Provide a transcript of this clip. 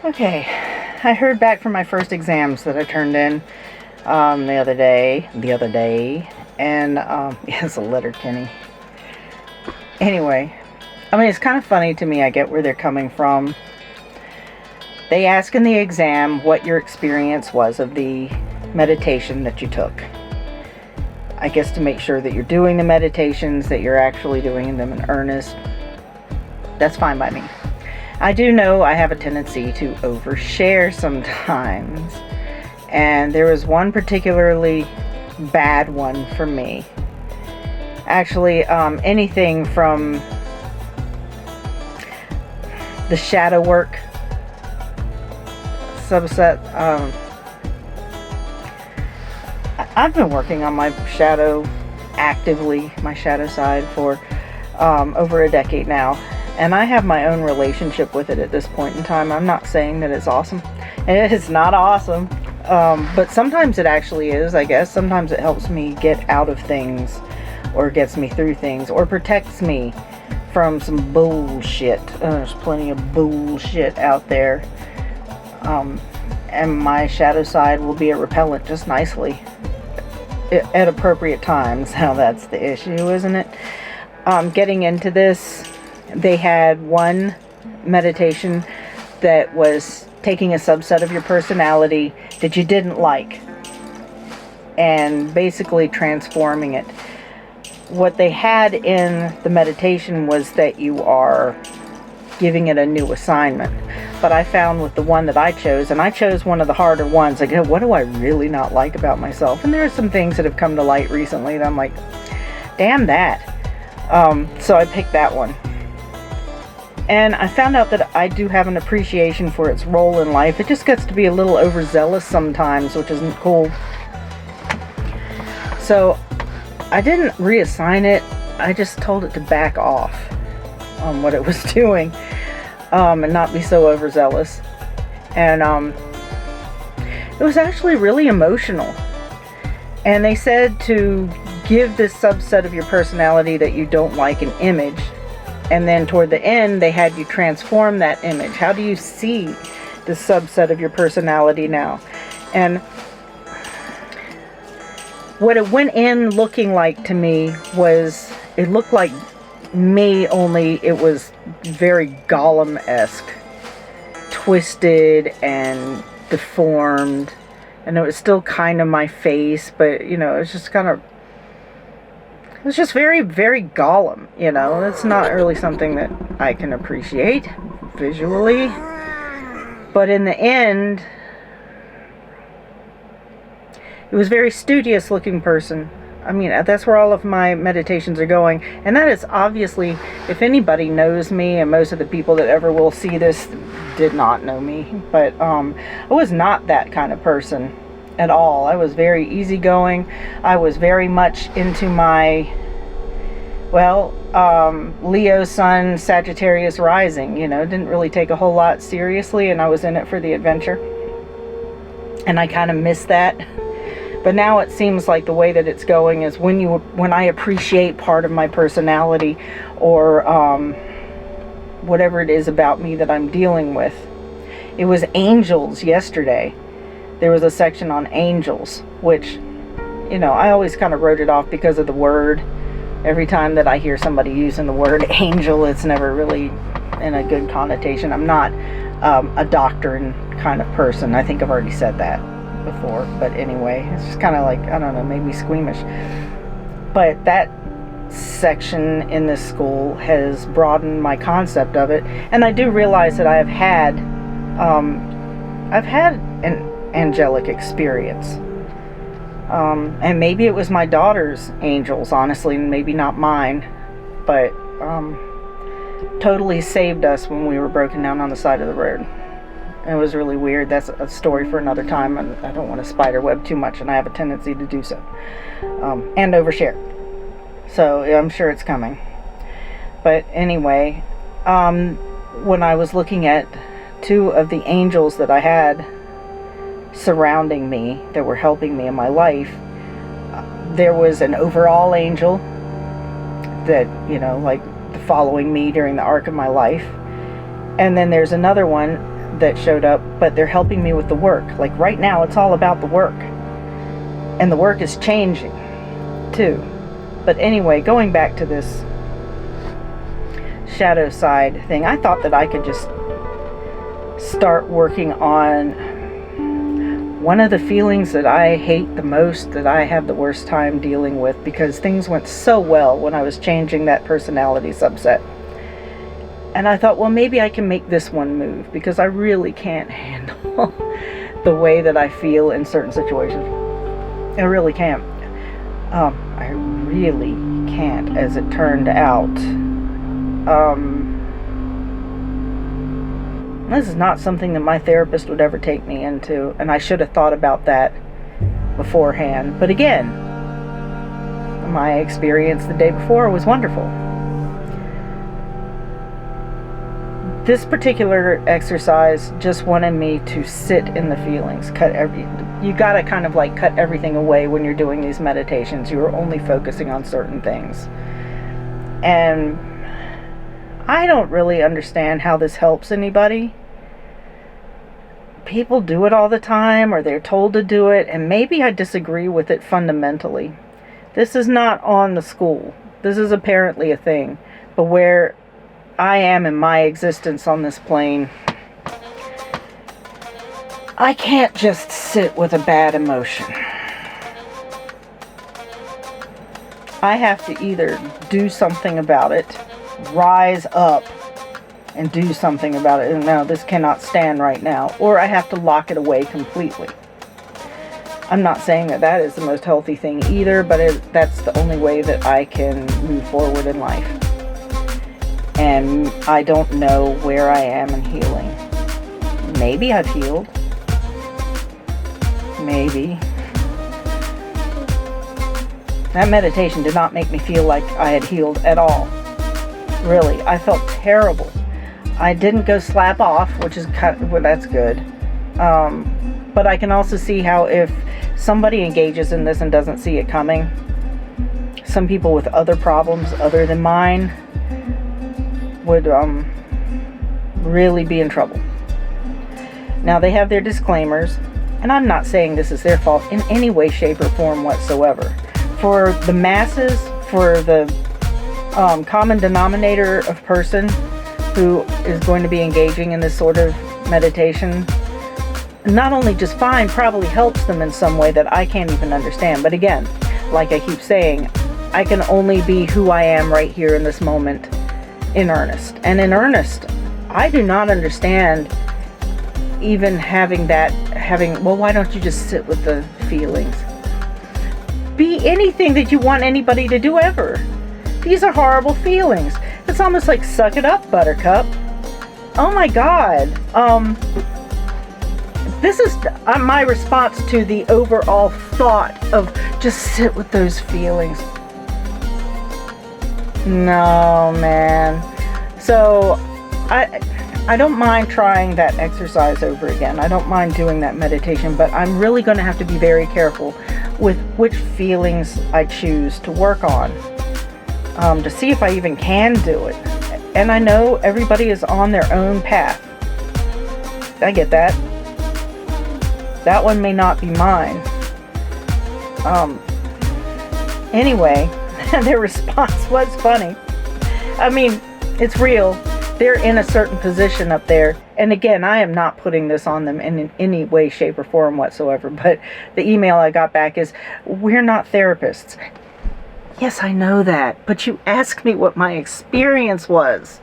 Okay, I heard back from my first exams that I turned in the other day. And yeah, it's a letter, Kenny. Anyway, I mean, it's kind of funny to me. I get where they're coming from. They ask in the exam what your experience was of the meditation that you took. I guess to make sure that you're doing the meditations, that you're actually doing them in earnest. That's fine by me. I do know I have a tendency to overshare sometimes. And there was one particularly bad one for me. Actually, anything from the shadow work subset. I've been working on my shadow actively, my shadow side, for over a decade now. And I have my own relationship with it at this point in time. I'm not saying that it's awesome. It is not awesome. But sometimes it actually is, I guess. Sometimes it helps me get out of things, or gets me through things, or protects me from some bullshit. There's plenty of bullshit out there. And my shadow side will be a repellent just nicely at appropriate times. Now that's the issue, isn't it? Getting into this, they had one meditation that was taking a subset of your personality that you didn't like and basically transforming it. What they had in the meditation was that you are giving it a new assignment. But I found with the one that I chose, and I chose one of the harder ones, like, what do I really not like about myself? And there are some things that have come to light recently that I'm like, damn that. So I picked that one. And I found out that I do have an appreciation for its role in life. It just gets to be a little overzealous sometimes, which isn't cool. So I didn't reassign it. I just told it to back off on what it was doing, and not be so overzealous. And it was actually really emotional. And they said to give this subset of your personality that you don't like an image. And then toward the end, they had you transform that image. How do you see the subset of your personality now? And what it went in looking like to me was, it looked like me, only it was very Gollum-esque. Twisted and deformed. And it was still kind of my face, but, you know, it's just kind of, it was just very, very Gollum, you know. It's not really something that I can appreciate visually. But in the end, it was a very studious looking person. I mean, that's where all of my meditations are going. And that is obviously, if anybody knows me, and most of the people that ever will see this did not know me. But I was not that kind of person at all. I was very easygoing. I was very much into my, Leo sun, Sagittarius rising, you know, didn't really take a whole lot seriously, and I was in it for the adventure. And I kind of miss that. But now it seems like the way that it's going is when I appreciate part of my personality, or whatever it is about me that I'm dealing with. It was angels yesterday. There was a section on angels, which, you know, I always kind of wrote it off because of the word. Every time that I hear somebody using the word angel, it's never really in a good connotation. I'm not a doctrine kind of person. I think I've already said that before. But anyway, it's just kind of like, I don't know, made me squeamish. But that section in this school has broadened my concept of it. And I do realize that I've had an angelic experience. And maybe it was my daughter's angels, honestly, and maybe not mine, but totally saved us when we were broken down on the side of the road. It was really weird. That's a story for another time, and I don't want to spiderweb too much, and I have a tendency to do so, and overshare. So I'm sure it's coming. But anyway, when I was looking at two of the angels that I had surrounding me, that were helping me in my life, there was an overall angel that, following me during the arc of my life. And then there's another one that showed up, but they're helping me with the work. Like right now, it's all about the work. And the work is changing too. But anyway, going back to this shadow side thing, I thought that I could just start working on one of the feelings that I hate the most, that I have the worst time dealing with, because things went so well when I was changing that personality subset. And I thought, well, maybe I can make this one move, because I really can't handle the way that I feel in certain situations. I really can't. I really can't, as it turned out. This is not something that my therapist would ever take me into, and I should have thought about that beforehand. But again, my experience the day before was wonderful. This particular exercise just wanted me to sit in the feelings. You gotta kind of like cut everything away when you're doing these meditations. You are only focusing on certain things. And I don't really understand how this helps anybody. People do it all the time, or they're told to do it, and maybe I disagree with it fundamentally. This is not on the school. This is apparently a thing. But where I am in my existence on this plane, I can't just sit with a bad emotion. I have to either do something about it, rise up and do something about it. And no, this cannot stand right now. Or I have to lock it away completely. I'm not saying that that is the most healthy thing either, but that's the only way that I can move forward in life. And I don't know where I am in healing. Maybe I've healed. Maybe. That meditation did not make me feel like I had healed at all. Really, I felt terrible. I didn't go slap off, which is well, that's good. But I can also see how if somebody engages in this and doesn't see it coming, some people with other problems other than mine would really be in trouble. Now, they have their disclaimers, and I'm not saying this is their fault in any way, shape, or form whatsoever. For the masses, for the common denominator of person who is going to be engaging in this sort of meditation, not only just fine, probably helps them in some way that I can't even understand. But again, like I keep saying, I can only be who I am right here in this moment in earnest. And in earnest, I do not understand even well, why don't you just sit with the feelings? Be anything that you want anybody to do ever. These are horrible feelings. It's almost like suck it up, buttercup. Oh my God. This is my response to the overall thought of just sit with those feelings. No, man. So I don't mind trying that exercise over again. I don't mind doing that meditation, but I'm really going to have to be very careful with which feelings I choose to work on, to see if I even can do it. And I know everybody is on their own path. I get that. That one may not be mine. Anyway, their response was funny. I mean, it's real. They're in a certain position up there. And again, I am not putting this on them in any way, shape, or form whatsoever. But the email I got back is, we're not therapists. Yes, I know that. But you asked me what my experience was.